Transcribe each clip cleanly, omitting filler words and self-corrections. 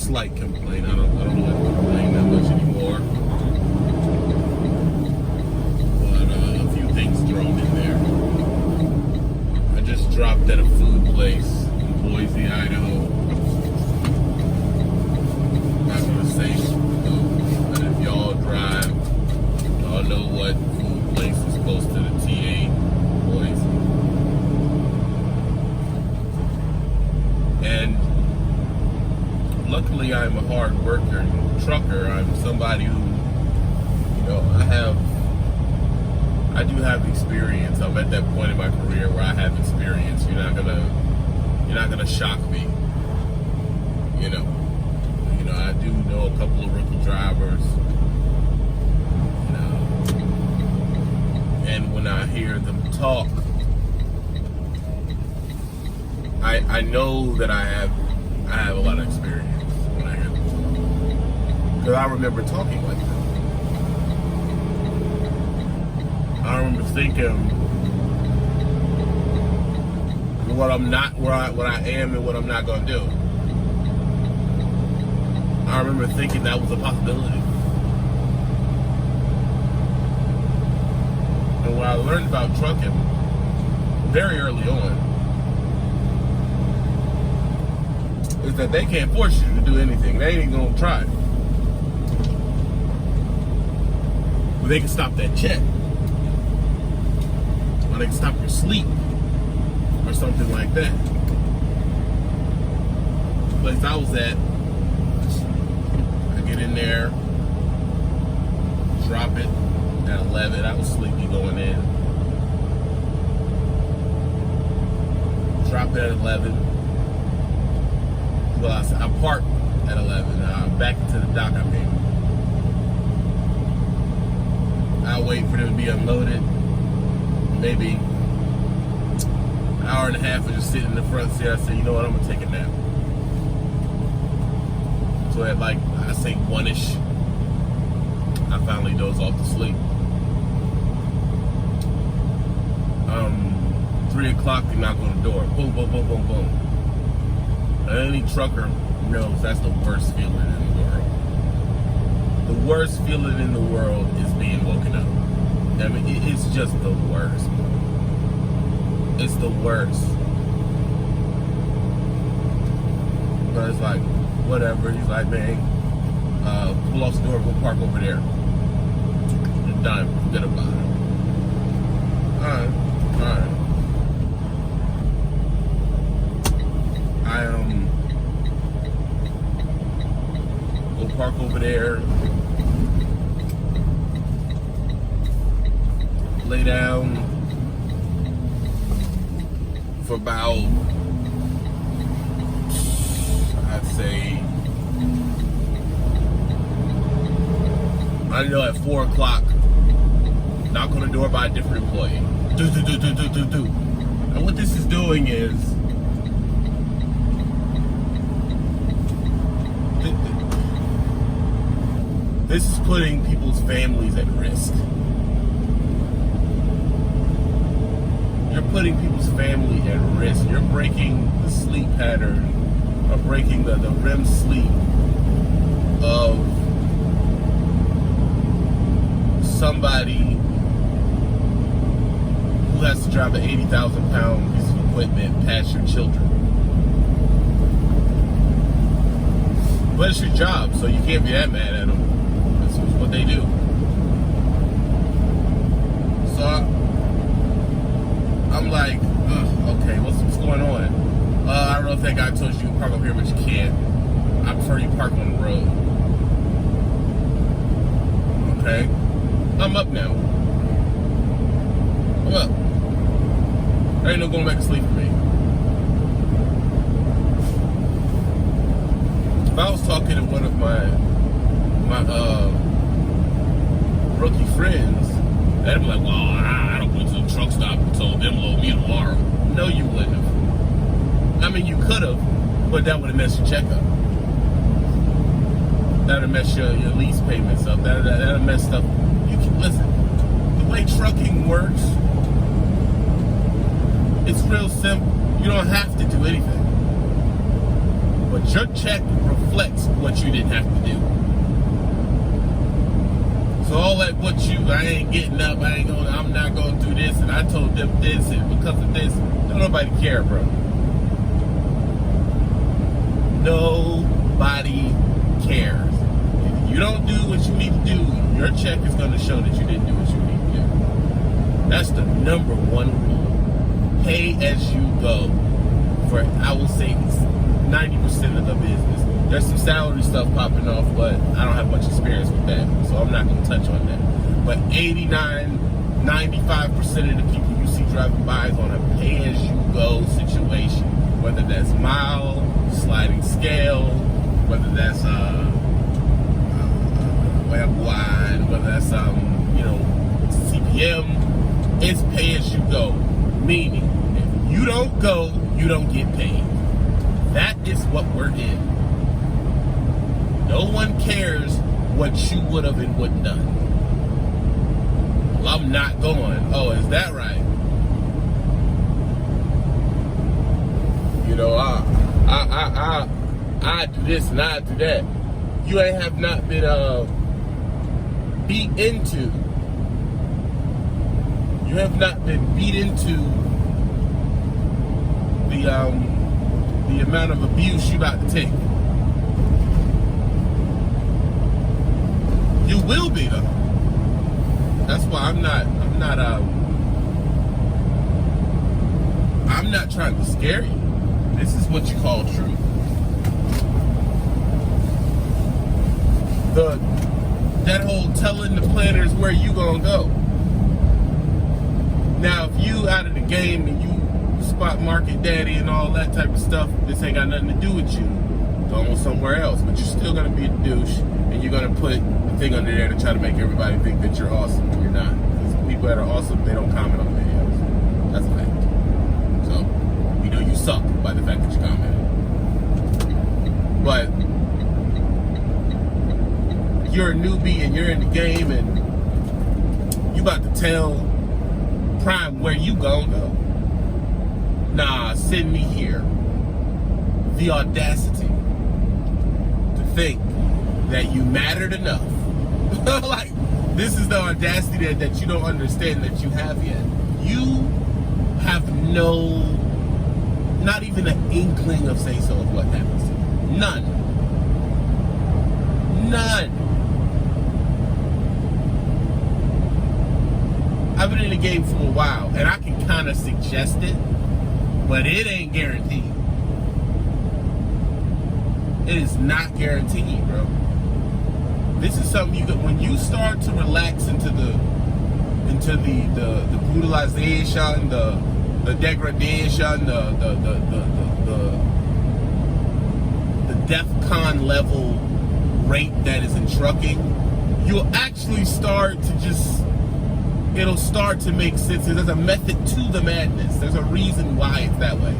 slight complaint. I don't really complain that much anymore. But a few things thrown in there. I just dropped at a food place in Boise, Idaho. I'm not gonna say food, but if y'all drive, y'all know what food place is close to the TA Boise. And luckily, I'm a hard worker and trucker. I'm somebody who, I do have experience. I'm at that point in my career where I have experience. You're not gonna shock me. I do know a couple of rookie drivers. And when I hear them talk, I know that I have a lot of experience when I hear them talk. Because I remember talking like that. I remember thinking what I am and what I'm not gonna do. I remember thinking that was a possibility. And when I learned about trucking very early on, is that they can't force you to do anything. They ain't gonna try. But they can stop that check. Or they can stop your sleep. Or something like that. The place I was at, I get in there, drop it at 11. I was sleepy going in. Drop it at 11. Well, I parked at 11. Back into the dock I came. I wait for them to be unloaded. Maybe an hour and a half of just sitting in the front seat. I said, you know what, I'm gonna take a nap. So at I say 1-ish, I finally doze off to sleep. 3 o'clock, they knock on the door. Boom, boom, boom, boom, boom. Any trucker knows that's the worst feeling in the world. The worst feeling in the world is being woken up. I mean, it's just the worst. It's the worst. But it's like, whatever. He's like, man, pull off the door, go park over there. You're done. Forget about it. Alright. Go park over there. Lay down for about, I'd say, I know at 4 o'clock, knock on the door by a different employee. Do. And what this is doing is, this is putting people's families at risk. You're putting people's family at risk. You're breaking the sleep pattern, or breaking the REM sleep of somebody who has to drive an 80,000-pound piece of equipment past your children. But it's your job, so you can't be that mad at them. That's what they do. So I'm like, okay, what's going on? I don't know if that guy told you to park up here, but you can't. I prefer you park on the road. Okay? I'm up now. I'm up. There ain't no going back to sleep for me. If I was talking to one of my rookie friends, they'd be like, well, I don't go to the truck stop and told them load me tomorrow. No, you wouldn't have. I mean, you could have, but that would have messed your check up. That would have messed your lease payments up. That would have messed up. You can, listen, the way trucking works, it's real simple. You don't have to do anything. But your check reflects what what you didn't have to do. So all that I ain't getting up, I'm not going to do this, and I told them this, and because of this, don't nobody care, bro. Nobody cares. If you don't do what you need to do, your check is going to show that you didn't do what you need to do. That's the number one rule. Pay as you go for, I will say, 90% of the business. There's some salary stuff popping off, but I don't have much experience with that, so I'm not going to touch on that. But 89, 95% of the people you see driving by is on a pay-as-you-go situation, whether that's mile, sliding scale, whether that's wide, whether that's CPM. It's pay-as-you-go, meaning if you don't go, you don't get paid. That is what we're in. No one cares what you would have and wouldn't done. Well, I'm not going. Oh, is that right? You know, I do this and I do that. You ain't have not been beat into. You have not been beat into the amount of abuse you about to take. You will be though. That's why I'm not trying to scare you. This is what you call truth. That whole telling the planners where you gonna go. Now, if you out of the game and you spot market daddy and all that type of stuff, this ain't got nothing to do with you. Go on somewhere else, but you're still gonna be a douche, and you're gonna put a thing under there to try to make everybody think that you're awesome when you're not. Because people that are awesome, they don't comment on videos. That's a fact. So, you know you suck by the fact that you commented. But you're a newbie and you're in the game and you about to tell Prime where you gonna go. Nah, send me here. The audacity to think that you mattered enough. Like, this is the audacity that you don't understand that you have yet. You have not even an inkling of say-so of what happens. None. I've been in the game for a while, and I can kind of suggest it, but it ain't guaranteed. It is not guaranteed, bro. This is something when you start to relax into the brutalization, the degradation, the DEFCON level rate that is in trucking, you'll actually start to it'll start to make sense. There's a method to the madness. There's a reason why it's that way.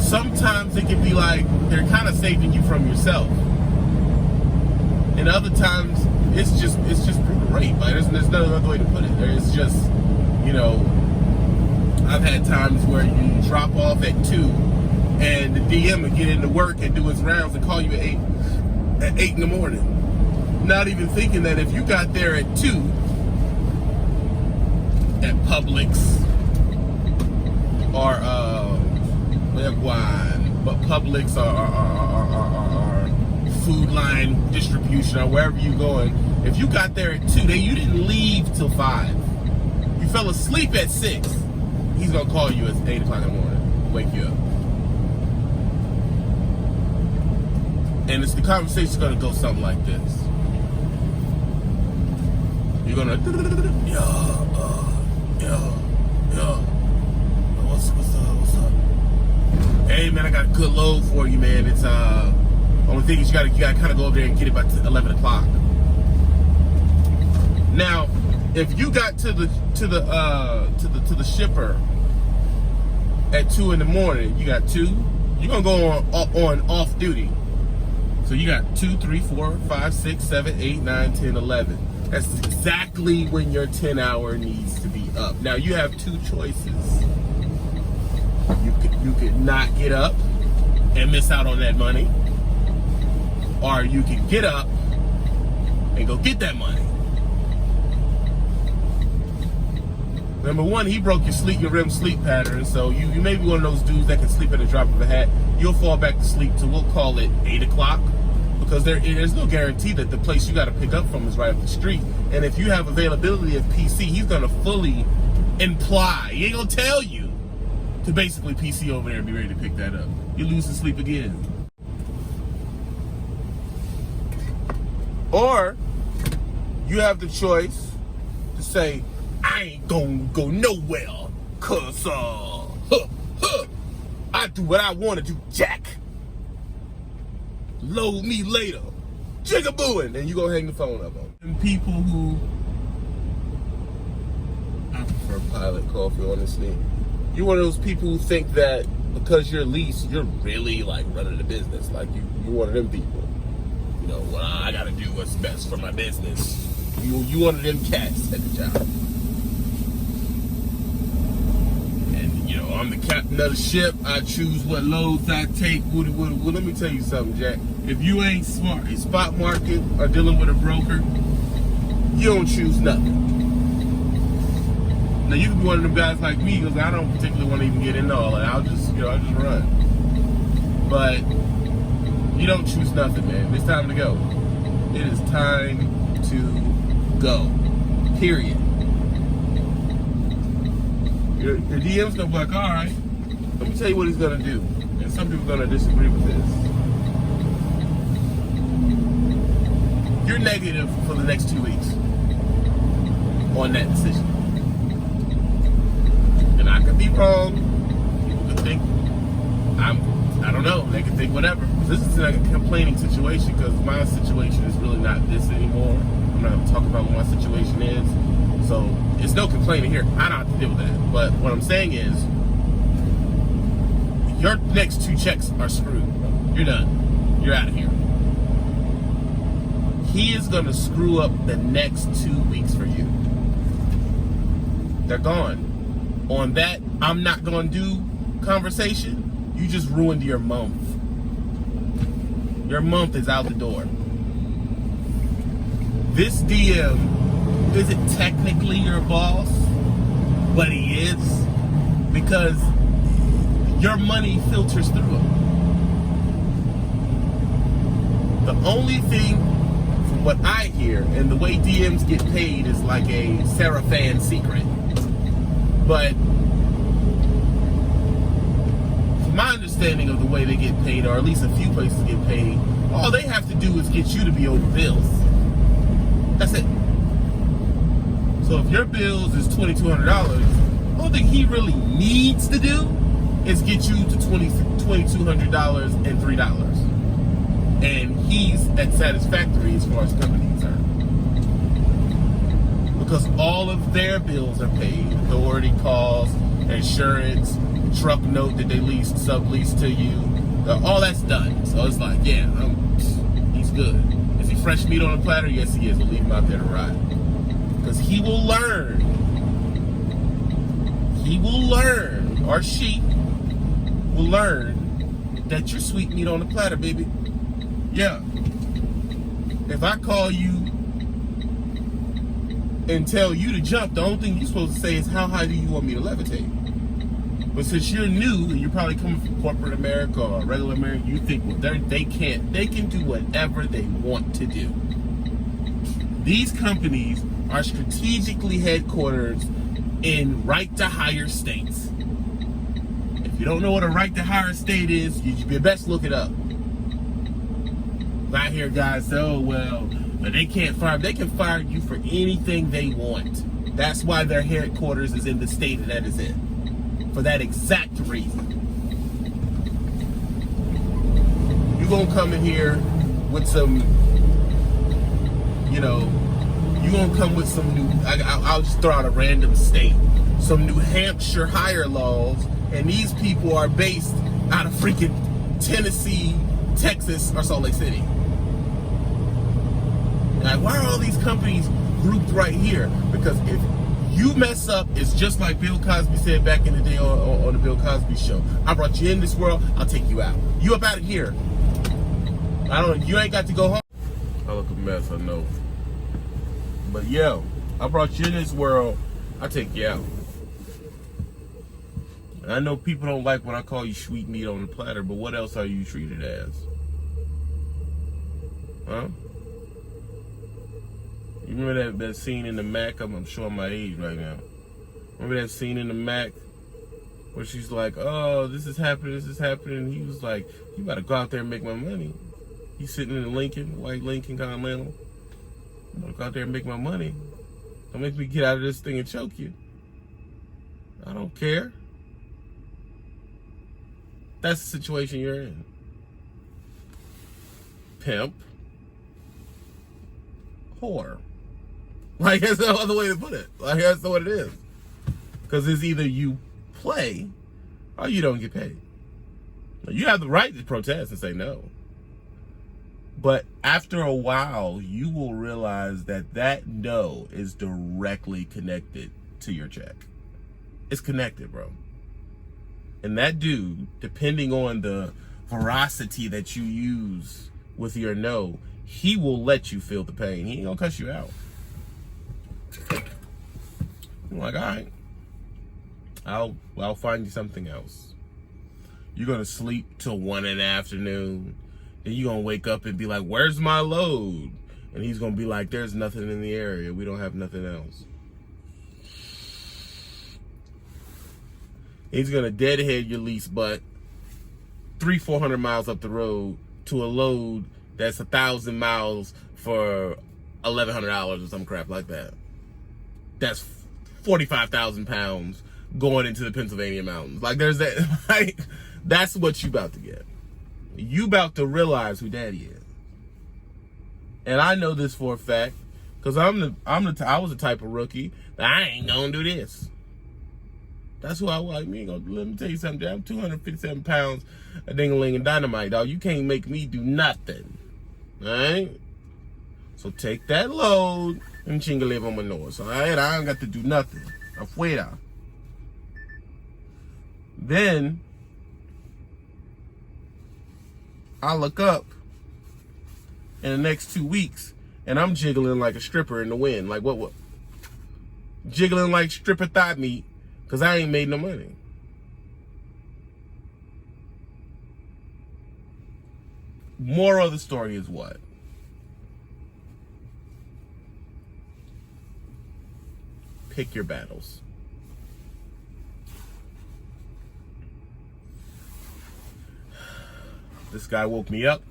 Sometimes it can be like they're kind of saving you from yourself, and other times it's just brutal rape. Like there's no other way to put it. It's just, I've had times where you drop off at 2, and the DM will get into work and do his rounds and call you at 8 in the morning. Not even thinking that if you got there at 2 at Publix or but Publix or Food Line Distribution or wherever you're going, if you got there at 2, you didn't leave till 5. You fell asleep at 6. He's gonna call you at 8 o'clock in the morning, wake you up. And the conversation's gonna go something like this. You're gonna, what's up? Hey man, I got a good load for you, man. It's only thing is you gotta kind of go over there and get it by 11 o'clock. Now, if you got to the shipper at 2 in the morning, you got 2. You're gonna go on off duty. So you got 2, 3, 4, 5, 6, 7, 8, 9, 10, 11. That's exactly when your 10-hour needs to be up. Now you have 2 choices. You could not get up and miss out on that money, or you can get up and go get that money. Number one, he broke your REM sleep pattern, so you may be one of those dudes that can sleep at a drop of a hat. You'll fall back to sleep till, we'll call it 8 o'clock, because there's no guarantee that the place you got to pick up from is right up the street. And if you have availability of PC, he's going to fully imply, he ain't going to tell you to basically PC over there and be ready to pick that up. You lose the sleep again. Or you have the choice to say, I ain't gonna go nowhere, cause I do what I wanna do, Jack. Load me later. Jigabooing, and you gonna hang the phone up on. And people who, I prefer Pilot Coffee, honestly. You're one of those people who think that because you're leased, you're really like running the business. Like you're one of them people. You know, well, I gotta do what's best for my business. You one of them cats at the job. I'm the captain of the ship. I choose what loads I take. Well, let me tell you something, Jack. If you ain't smart in spot market or dealing with a broker, you don't choose nothing. Now you can be one of them guys like me, because I don't particularly want to even get into all that. I'll just run. But you don't choose nothing, man. It's time to go. It is time to go. Period. Your DM's gonna be like, all right, let me tell you what he's gonna do. And some people are gonna disagree with this. You're negative for the next 2 weeks on that decision. And I could be wrong. People could think, I don't know, they could think whatever. This is like a complaining situation, because my situation is really not this anymore. I'm not gonna talk about what my situation is. So it's no complaining here. I don't have to deal with that. But what I'm saying is, your next 2 checks are screwed. You're done. You're out of here. He is going to screw up the next 2 weeks for you. They're gone. On that I'm not going to do conversation, you just ruined your month. Your month is out the door. This DM isn't technically your boss, but he is, because your money filters through him. The only thing, from what I hear, and the way DMs get paid is like a Seraphan secret, but from my understanding of the way they get paid, or at least a few places get paid, all they have to do is get you to be over bills. That's it. So if your bills is $2,200, the only thing he really needs to do is get you to $2,200 and $3. And he's at satisfactory as far as company concerned. Because all of their bills are paid. Authority costs, insurance, truck note that they leased, sublease to you. All that's done. So it's like, yeah, he's good. Is he fresh meat on a platter? Yes, he is. We'll leave him out there to ride. Because he will learn, or she will learn, that you're sweet meat on the platter, baby. Yeah. If I call you and tell you to jump, the only thing you're supposed to say is, how high do you want me to levitate? But since you're new and you're probably coming from corporate America or regular America, you think, well, they can do whatever they want to do. These companies are strategically headquartered in right-to-hire states. If you don't know what a right-to-hire state is, you best look it up. I hear guys say, oh, well, they can't fire. They can fire you for anything they want. That's why their headquarters is in the state that it's in. For that exact reason. You're going to come in here with some, you're going to come with some new, I'll just throw out a random state, some New Hampshire hire laws, and these people are based out of freaking Tennessee, Texas, or Salt Lake City. Like, why are all these companies grouped right here? Because if you mess up, it's just like Bill Cosby said back in the day on the Bill Cosby show. I brought you in this world, I'll take you out. You up out of here. You ain't got to go home. I look a mess, I know. But yo, I brought you in this world, I take you out. And I know people don't like when I call you sweet meat on the platter, but what else are you treated as? Huh? You remember that scene in the Mac? I'm showing my age right now. Remember that scene in the Mac where she's like, oh, this is happening. And he was like, you gotta go out there and make my money. He's sitting in a Lincoln, white Lincoln Continental. I'm gonna go out there and make my money. Don't make me get out of this thing and choke you. I don't care. That's the situation you're in. Pimp. Whore. Like, that's no other way to put it. Like, that's what it is. Because it's either you play or you don't get paid. You have the right to protest and say no. But after a while, you will realize that no is directly connected to your check. It's connected, bro. And that dude, depending on the veracity that you use with your no, he will let you feel the pain. He ain't gonna cuss you out. I'm like, all right, I'll find you something else. You're gonna sleep till 1 in the afternoon. Then you're gonna wake up and be like, where's my load? And he's gonna be like, there's nothing in the area. We don't have nothing else. He's gonna deadhead your lease butt 300-400 miles up the road to a load that's 1,000 miles for $1,100 or some crap like that. That's 45,000 pounds going into the Pennsylvania mountains. Like, there's that. Like, that's what you about to get. You about to realize who daddy is. And I know this for a fact, because I was the type of rookie that I ain't gonna do this. That's who I was. Let me tell you something. I'm 257 pounds of ding-a-ling and dynamite, dog. You can't make me do nothing. All right? So take that load and chingale vámonos. All right? I ain't got to do nothing. Afuera. Then I look up in the next 2 weeks and I'm jiggling like a stripper in the wind. Like what? Jiggling like stripper thigh meat because I ain't made no money. Moral of the story is what? Pick your battles. This guy woke me up.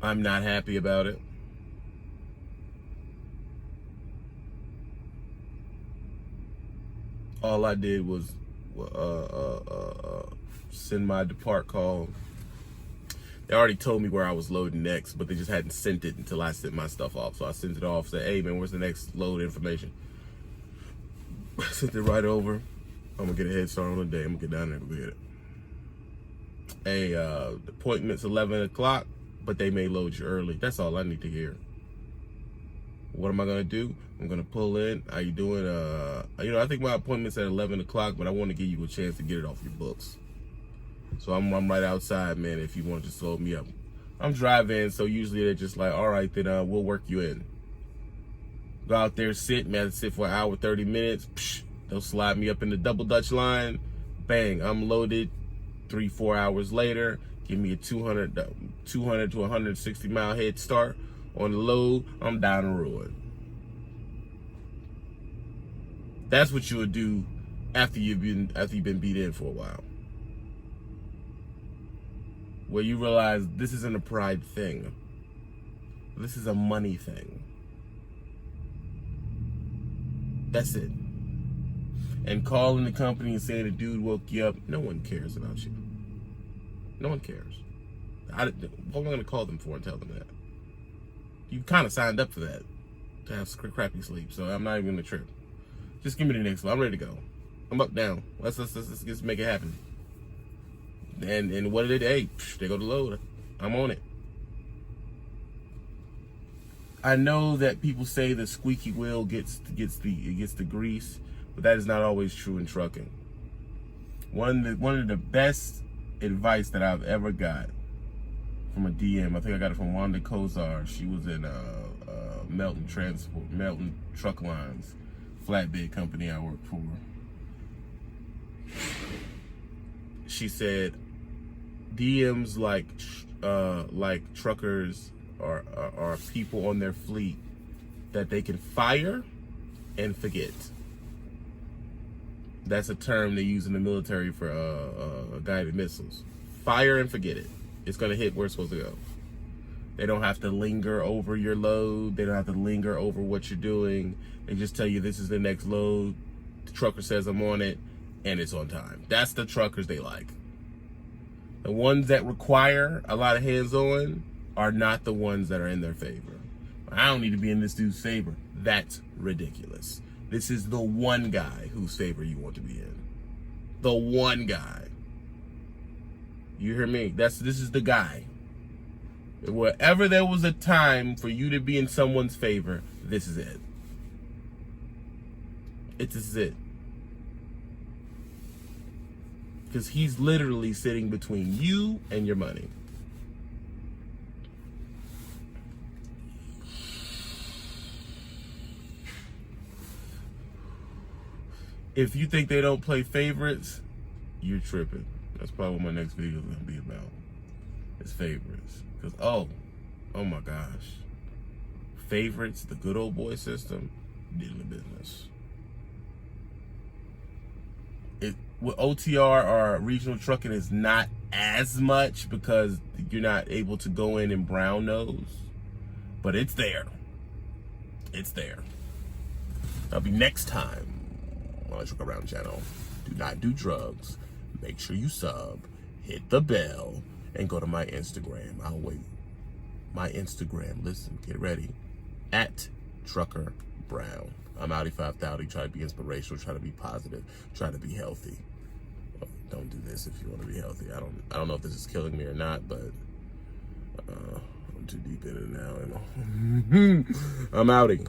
I'm not happy about it. All I did was send my depart call. They already told me where I was loading next, but they just hadn't sent it until I sent my stuff off. So I sent it off, said, hey man, where's the next load information? I sent it right over. I'm gonna get a head start on the day. I'm gonna get down there and go get it. Hey, the appointment's 11 o'clock, but they may load you early. That's all I need to hear. What am I gonna do? I'm gonna pull in. How you doing? I think my appointment's at 11 o'clock, but I want to give you a chance to get it off your books. So I'm right outside, man, if you want to just load me up. I'm driving, so usually they're just like, all right, then we'll work you in. Go out there, sit, man, sit for an hour, 30 minutes. Psh, they'll slide me up in the double Dutch line. Bang, I'm loaded. 3-4 hours later, give me a 200 to 160 mile head start on the load. I'm down the road. That's what you would do after you've been beat in for a while. Where you realize this isn't a pride thing. This is a money thing. That's it. And calling the company and saying the dude woke you up, no one cares about you. No one cares. What am I going to call them for and tell them that? You kind of signed up for that, to have crappy sleep, so I'm not even going to trip. Just give me the next one. I'm ready to go. I'm up, down. Let's just make it happen. And what did they? Hey, they go to load. I'm on it. I know that people say the squeaky wheel gets the grease, but that is not always true in trucking. One of the best advice that I've ever got from a DM. I think I got it from Wanda Kozar. She was in Melton Truck Lines, flatbed company I worked for. She said, DMs like truckers are people on their fleet that they can fire and forget. That's a term they use in the military for guided missiles. Fire and forget it. It's gonna hit where it's supposed to go. They don't have to linger over your load. They don't have to linger over what you're doing. They just tell you this is the next load. The trucker says I'm on it, and it's on time. That's the truckers they like. The ones that require a lot of hands-on are not the ones that are in their favor. I don't need to be in this dude's favor. That's ridiculous. This is the one guy whose favor you want to be in. The one guy. You hear me? This is the guy. Wherever there was a time for you to be in someone's favor, this is it. This is it. Because he's literally sitting between you and your money. If you think they don't play favorites, you're tripping. That's probably what my next video is going to be about. It's favorites. Because, oh my gosh. Favorites, the good old boy system, dealing business. With OTR or regional trucking is not as much because you're not able to go in and brown nose. But it's there. It's there. That'll be next time on the Truck Around channel. Do not do drugs. Make sure you sub, hit the bell, and go to my Instagram. I'll wait. My Instagram, listen, get ready. @Trucker Brown. I'm Audi 5000. Try to be inspirational, try to be positive, try to be healthy. Don't do this if you want to be healthy. I don't know if this is killing me or not, but I'm too deep in it now. I'm outing.